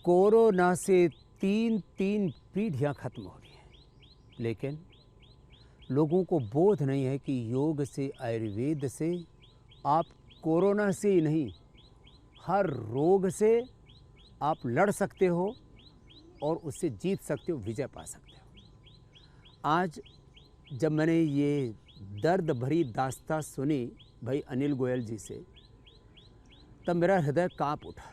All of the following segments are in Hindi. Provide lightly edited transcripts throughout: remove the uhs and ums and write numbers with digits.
कोरोना से तीन पीढ़ियां खत्म हो रही हैं, लेकिन लोगों को बोध नहीं है कि योग से, आयुर्वेद से आप कोरोना से ही नहीं, हर रोग से आप लड़ सकते हो और उससे जीत सकते हो, विजय पा सकते हो। आज जब मैंने ये दर्द भरी दास्तां सुनी भाई अनिल गोयल जी से, तब मेरा हृदय कांप उठा।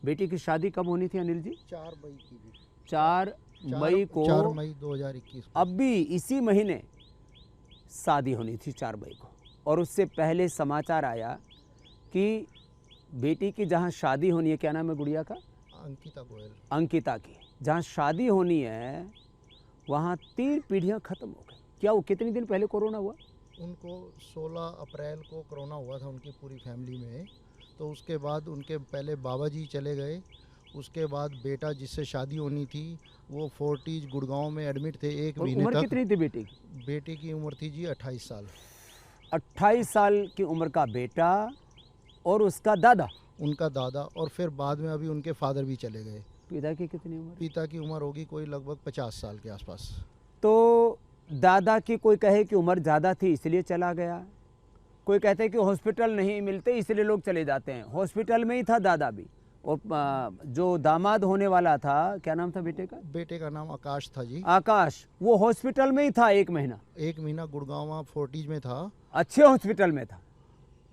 बेटी की शादी कब होनी थी अनिल जी? 4 मई की भी 4 मई को, 4 मई 2021 को। अब भी इसी महीने शादी होनी थी 4 मई को, और उससे पहले समाचार आया कि बेटी की जहाँ शादी होनी है, क्या नाम है गुड़िया का? अंकिता गोयल। अंकिता की जहाँ शादी होनी है वहाँ 3 पीढ़ियाँ खत्म हो गई। क्या वो कितने दिन पहले कोरोना हुआ? उनको 16 अप्रैल को कोरोना हुआ था उनकी पूरी फैमिली में। तो उसके बाद उनके पहले बाबा जी चले गए, उसके बाद बेटा जिससे शादी होनी थी वो फोर्टीज गुड़गांव में एडमिट थे 1 और महीने उम्र तक। कितनी थी बेटी की? बेटे की उम्र थी जी 28 साल। 28 साल की उम्र का बेटा और उसका दादा, उनका दादा, और फिर बाद में अभी उनके फादर भी चले गए। पिता की कितनी उम्र? पिता की उम्र होगी कोई लगभग 50 साल के आसपास। तो दादा की कोई कहे कि उम्र ज़्यादा थी इसलिए चला गया, कोई कहते हैं कि हॉस्पिटल नहीं मिलते इसलिए लोग चले जाते हैं। हॉस्पिटल में ही था दादा भी, और जो दामाद होने वाला था, क्या नाम था बेटे का? बेटे का नाम आकाश था जी। आकाश, वो हॉस्पिटल में ही था 1 महीना। 1 महीना गुड़गांव फोर्टीज में था, अच्छे हॉस्पिटल में था,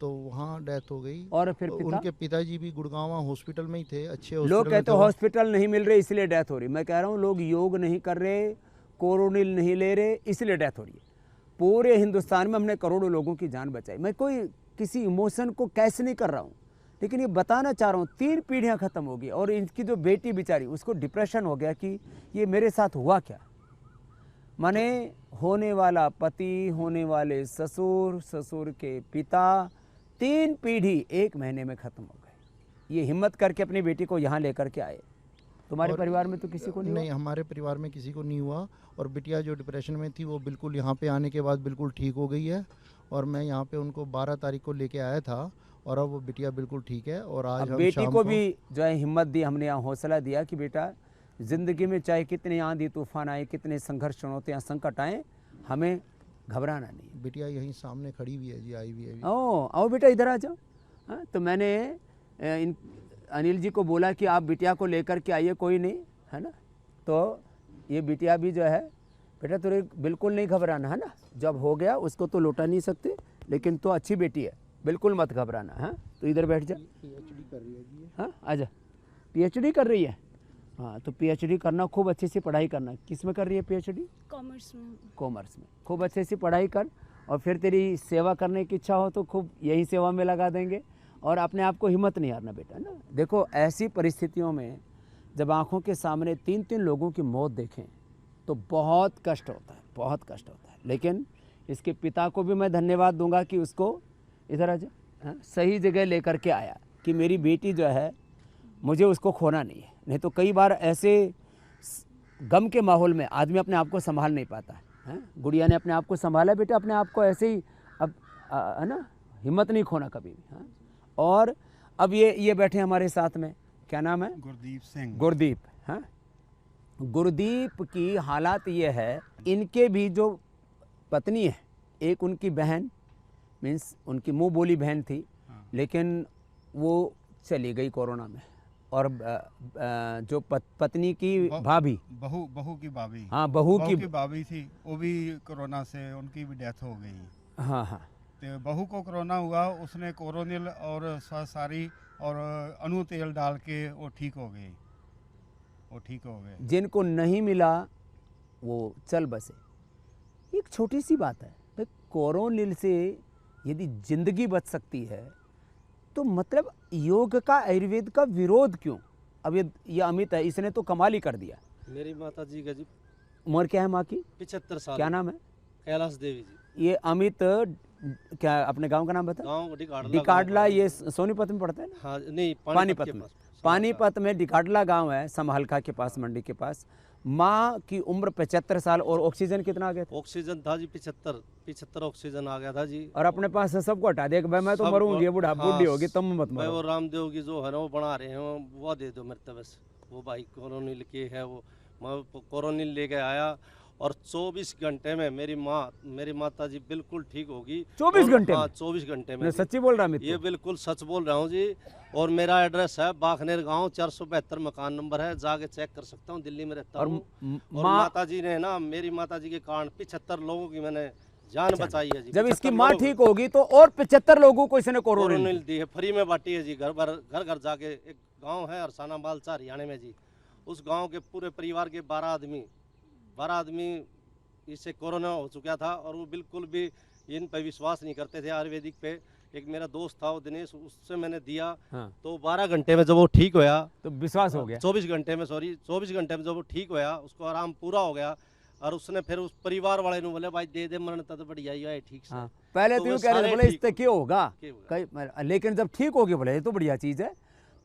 तो वहाँ डेथ हो गई। और फिर पिता? उनके पिताजी भी गुड़गांव हॉस्पिटल में ही थे, अच्छे लोग हॉस्पिटल में कहते थे। हॉस्पिटल नहीं मिल रहे इसलिए डेथ हो रही। मैं कह रहा हूँ लोग योग नहीं कर रहे, कोरोनिल नहीं ले रहे, इसलिए डेथ हो रही है। पूरे हिंदुस्तान में हमने करोड़ों लोगों की जान बचाई। मैं कोई किसी इमोशन को कैसे नहीं कर रहा हूँ, लेकिन ये बताना चाह रहा हूँ 3 पीढ़ियाँ खत्म हो गई, और इनकी जो बेटी बेचारी, उसको डिप्रेशन हो गया कि ये मेरे साथ हुआ क्या। माने होने वाला पति, होने वाले ससुर, ससुर के पिता, 3 पीढ़ी 1 महीने में खत्म हो गए। ये हिम्मत करके अपनी बेटी को यहाँ लेकर के आए। तुम्हारे और परिवार में तो किसी को नहीं नहीं, हमारे परिवार में किसी को नहीं हुआ। और बिटिया जो डिप्रेशन में थी वो बिल्कुल यहाँ पे आने के बाद बिल्कुल ठीक हो गई है, और मैं यहाँ पे उनको 12 तारीख को लेके आया था, और अब वो बिटिया बिल्कुल ठीक है। और आज अब हम बेटी शाम को भी जो है हिम्मत दी, हमने यहाँ हौसला दिया कि बेटा ज़िंदगी में चाहे कितने आंधी तूफान आए, कितने संघर्ष चुनौतियाँ संकट आए, हमें घबराना नहीं। बिटिया यहीं सामने खड़ी हुई है जी, आई हुई है अभी। आओ बेटा इधर आ जाओ। हाँ, तो मैंने इन अनिल जी को बोला कि आप बिटिया को लेकर के आइए, कोई नहीं है ना। तो ये बिटिया भी जो है, बेटा तुझे बिल्कुल नहीं घबराना है ना, जब हो गया उसको तो लौटा नहीं सकते, लेकिन तो अच्छी बेटी है, बिल्कुल मत घबराना। हाँ, तो इधर बैठ जा। पीएचडी कर रही है जी। हाँ, आजा। पीएचडी कर रही है? हाँ, तो पीएचडी करना, खूब अच्छे से पढ़ाई करना। किस में कर रही है पीएचडी? कॉमर्स में। कॉमर्स में। खूब अच्छे से पढ़ाई कर, और फिर तेरी सेवा करने की इच्छा हो तो खूब यही सेवा में लगा देंगे, और अपने आप को हिम्मत नहीं हारना बेटा ना। देखो ऐसी परिस्थितियों में जब आंखों के सामने 3 लोगों की मौत देखें तो बहुत कष्ट होता है, बहुत कष्ट होता है। लेकिन इसके पिता को भी मैं धन्यवाद दूंगा कि उसको इधर आ जा, हाँ, सही जगह लेकर के आया कि मेरी बेटी जो है मुझे उसको खोना नहीं है। नहीं तो कई बार ऐसे गम के माहौल में आदमी अपने आप को संभाल नहीं पाता है। गुड़िया ने अपने आप को संभाला बेटा, अपने आप को ऐसे ही, अब है ना, हिम्मत नहीं खोना कभी भी। हाँ, और अब ये बैठे हमारे साथ में, क्या नाम है? गुरदीप सिंह। गुरदीप। हाँ, गुरदीप की हालात ये है, इनके भी जो पत्नी है, एक उनकी बहन, मीन्स उनकी मुंह बोली बहन थी, लेकिन वो चली गई कोरोना में, और जो पत्नी की भाभी, बहू की भाभी, हाँ बहू की भाभी थी, वो भी कोरोना से उनकी भी डेथ हो गई। हाँ हाँ, तो बहू को कोरोना हुआ, उसने कोरोनिल और सारी और अणु तेल डाल के वो ठीक हो गई, वो ठीक हो गए। जिनको नहीं मिला वो चल बसे। एक छोटी सी बात है भाई, कोरोनिल से यदि जिंदगी बच सकती है तो मतलब योग का, आयुर्वेद का विरोध क्यों? अब ये अमित है, इसने तो कमाल ही कर दिया। मेरी माता जी का जी उम्र क्या है माँ की? 75 साल। क्या नाम है? कैलाश देवी जी। ये अमित, क्या अपने गांव का नाम बता? गांव डिकाडला। ये सोनीपत में पड़ता है ना? हाँ, नहीं, पानीपत में। पानीपत में डिकाडला गांव है, समहलका के पास, मंडी के पास। माँ की उम्र 75 साल और ऑक्सीजन कितना आ गया था? ऑक्सीजन था जी 75 ऑक्सीजन आ गया था जी। और अपने पास से सबको हटा दिया कि भाई मैं तो सब मरूंगी, ये हाँ, बूढ़ी होगी, तुम मत भाई मरो। वो रामदेव की जो है ना वो बना रहे हैं वो दे दो मेरे तबस। वो भाई कोरोनिल के है वो, मैं कोरोनिल लेके आया और 24 घंटे में मेरी माता जी बिल्कुल ठीक होगी। 24 घंटे हाँ, में? 24 घंटे में मैं जी। सच्ची बोल रहा हूँ ये मित्र। बिल्कुल सच बोल रहा हूँ जी। और मेरा एड्रेस है बाखनेर गांव, 472 मकान नंबर है, जाके चेक कर सकता हूँ, दिल्ली में रहता और हूँ। और माँ, माता जी ने ना, मेरी माता जी के कारण 75 लोगों की मैंने जान बचाई है जी। जब इसकी 75 माँ लोगों ठीक होगी तो और 75 लोगों को इसने कोरोना कोरोनिल दी है, फ्री में बांटी है जी। घर घर जाके, एक गांव है अरसाना बालचा हरियाणा में जी, उस गांव के पूरे परिवार के 12 आदमी इससे कोरोना हो चुका था और वो बिल्कुल भी इन पे विश्वास नहीं करते थे आयुर्वेदिक पे। एक मेरा दोस्त था वो दिनेश, उससे मैंने दिया। हाँ। तो 12 घंटे में जब वो ठीक होया, तो विश्वास हो गया। 24 घंटे में, सॉरी 24 घंटे में जब वो ठीक होया, उसको आराम पूरा हो गया। और उसने फिर उस परिवार वाले ने बोले भाई दे मरण तद बढ़िया ही है ठीक से। हाँ। पहले तो वो यूँ कह रहे थे सारे बोले ठीक इससे क्या होगा, क्या होगा? लेकिन जब ठीक होगी बोले ये तो बढ़िया चीज़ है,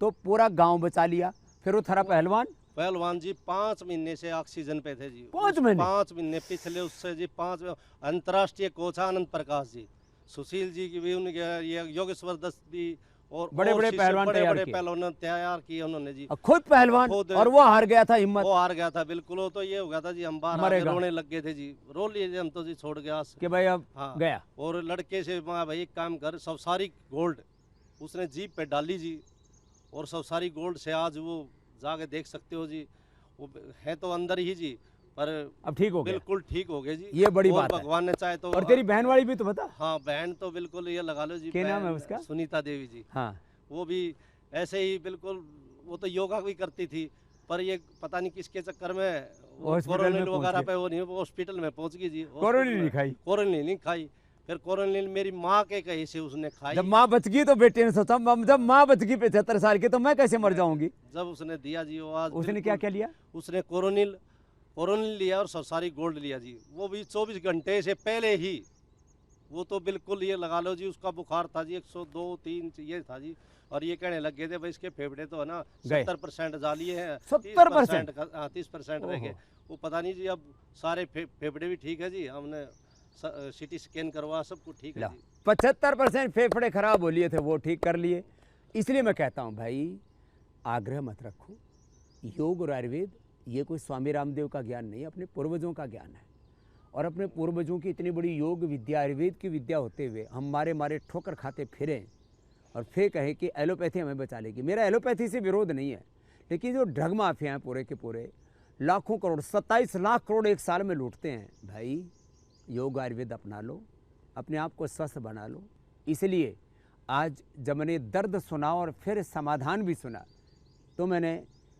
तो पूरा गांव बचा लिया। फिर वो थारा पहलवान पहलवान जी 5 महीने से ऑक्सीजन पे थे जी। 5 महीने? 5 महीने पिछले उससे जी 5। अंतर्राष्ट्रीय कोच आनंद प्रकाश जी, सुशील जी की भी, उनके ये योगेश्वर दत्त भी, और बड़े-बड़े शिष्य, पहलवान तैयार बड़े किए। पहलवान तैयार किए उन्होंने जी। और खुद पहलवान, खुद। और वो हार गया था हिम्मत वो हार गया था बिल्कुल। वो तो ये हो गया था जी, हम बाहर आके मरेगा। रोने लग गए थे जी, रो लिए हम तो जी, छोड़ गया। कि भाई अब हाँ। गया। और लड़के से माँ भाई एक काम कर, सब सारी गोल्ड उसने जीप पे डाली जी, और सब सारी गोल्ड से आज वो जाके देख सकते हो जी, वो है तो अंदर ही जी, पर अब ठीक हो गया। बिल्कुल ठीक हो गए जी। ये बड़ी और बात है। भगवान ने चाहे तो। और तेरी बहन वाली भी तो बता। हाँ, बहन तो बिल्कुल ये लगा लो जी। क्या नाम है बहन उसका? सुनीता देवी जी। हाँ। वो भी ऐसे ही बिल्कुल, वो तो योगा भी करती थी, पर ये पता नहीं किसके चक्कर में हॉस्पिटल में कोरोनिल पहुंच वगैरह गई। पे वो नहीं, वो हॉस्पिटल में पहुंच गई जी। कोरोनिल नहीं खाई? कोरोनिल नहीं खाई। फिर कोरोनिल मेरी माँ के कहीं से उसने खाई। जब माँ बच गई तो बेटे ने सोचा जब माँ बच गई 75 साल की तो मैं कैसे मर जाऊंगी। जब उसने दिया जी, वो आज उसने क्या क्या लिया? उसने कोरोनिल लिया और सारी गोल्ड लिया जी। वो भी 24 घंटे से पहले ही। वो तो बिल्कुल ये लगा लो जी, उसका बुखार था जी 102, 3 ये था जी। और ये कहने लग गए थे भाई इसके फेफड़े तो है ना 70% जालिए हैं, 70%? 30% रह गए। वो पता नहीं जी, अब सारे फेफड़े भी ठीक है जी, हमने सिटी स्कैन करवा, सब कुछ ठीक है जी। 75% फेफड़े खराब हो लिए थे, वो ठीक कर लिए। इसलिए मैं कहता हूँ भाई, आग्रह मत रखो। योग और आयुर्वेद ये कोई स्वामी रामदेव का ज्ञान नहीं है, अपने पूर्वजों का ज्ञान है। और अपने पूर्वजों की इतनी बड़ी योग विद्या, आयुर्वेद की विद्या होते हुए हम मारे ठोकर खाते फिरें और फिर कहें कि एलोपैथी हमें बचा लेगी। मेरा एलोपैथी से विरोध नहीं है, लेकिन जो ड्रग माफिया हैं पूरे के पूरे, लाखों करोड़, 27 लाख करोड़ एक साल में लूटते हैं। भाई योग आयुर्वेद अपना लो, अपने आप को स्वस्थ बना लो। इसलिए आज जब मैंने दर्द सुना और फिर समाधान भी सुना, तो मैंने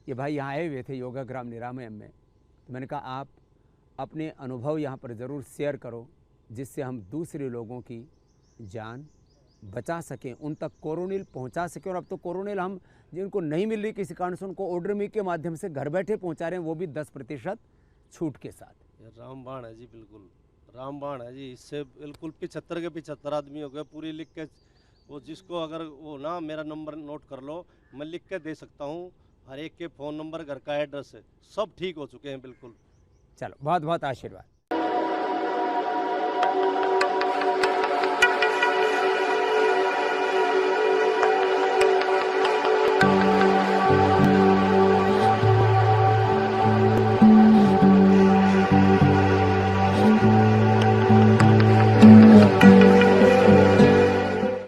ये भाई यहाँ आए हुए थे योगाग्राम निरामयम में, तो मैंने कहा आप अपने अनुभव यहाँ पर ज़रूर शेयर करो, जिससे हम दूसरे लोगों की जान बचा सकें, उन तक कोरोनिल पहुँचा सकें। और अब तो कोरोनिल हम जिनको नहीं मिल रही किसी कारण से, उनको ऑर्डर मी के माध्यम से घर बैठे पहुँचा रहे हैं, वो भी 10% छूट के साथ। ये रामबाण है जी, बिल्कुल रामबाण है जी। इससे बिल्कुल 75 के 75 आदमी हो गए पूरी लिख के। वो जिसको अगर वो ना, मेरा नंबर नोट कर लो, मैं लिख के दे सकता हूँ, हर एक के फ़ोन नंबर, घर का एड्रेस है, सब ठीक हो चुके हैं बिल्कुल। चलो, बहुत बहुत आशीर्वाद।